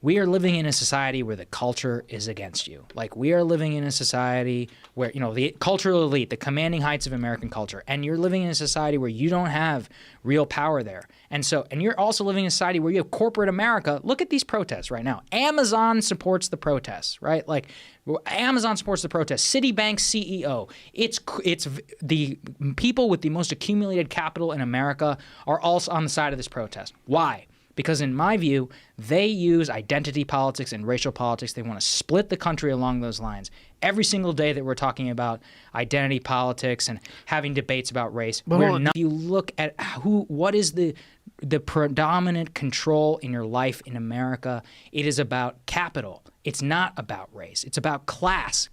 we are living in a society where the culture is against you. Like, we are living in a society where, you know, the cultural elite, the commanding heights of American culture, and you're living in a society where you don't have real power there. And you're also living in a society where you have corporate America. Look at these protests right now. Amazon supports the protests, right? Like, Amazon supports the protests. Citibank's CEO. It's the people with the most accumulated capital in America are also on the side of this protest. Why? Because in my view, they use identity politics and racial politics. They want to split the country along those lines. Every single day that we're talking about identity politics and having debates about race, if you look at what is the predominant control in your life in America, it is about capital. It's not about race. It's about class.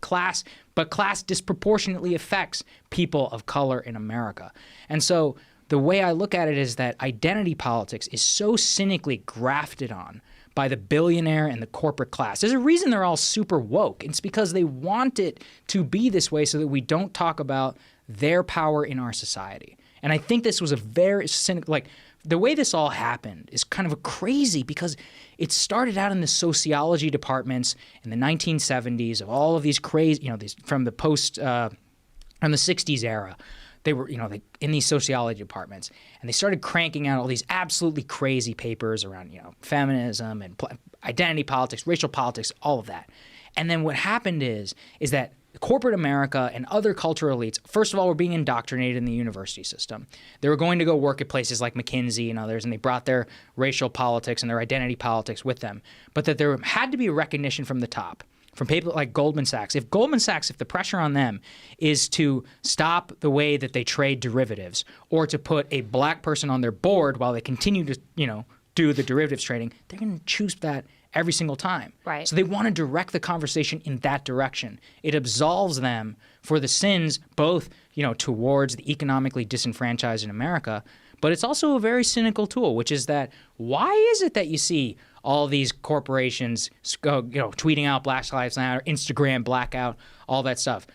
But class disproportionately affects people of color in America. And so the way I look at it is that identity politics is so cynically grafted on by the billionaire and the corporate class. There's a reason they're all super woke. It's because they want it to be this way so that we don't talk about their power in our society. And I think this was a very cynical, like, the way this all happened is kind of crazy because it started out in the sociology departments in the 1970s of all of these crazy, these from the from the 60s era. They were, in these sociology departments, and they started cranking out all these absolutely crazy papers around, feminism and identity politics, racial politics, all of that. And then what happened is that corporate America and other cultural elites, first of all, were being indoctrinated in the university system. They were going to go work at places like McKinsey and others, and they brought their racial politics and their identity politics with them. But that there had to be a recognition from the top, from people like Goldman Sachs. If the pressure on them is to stop the way that they trade derivatives or to put a black person on their board while they continue to, do the derivatives trading, they're going to choose that every single time. Right. So they want to direct the conversation in that direction. It absolves them for the sins both, towards the economically disenfranchised in America, but it's also a very cynical tool, which is that why is it that you see all these corporations, tweeting out Black Lives Matter, Instagram blackout, all that stuff?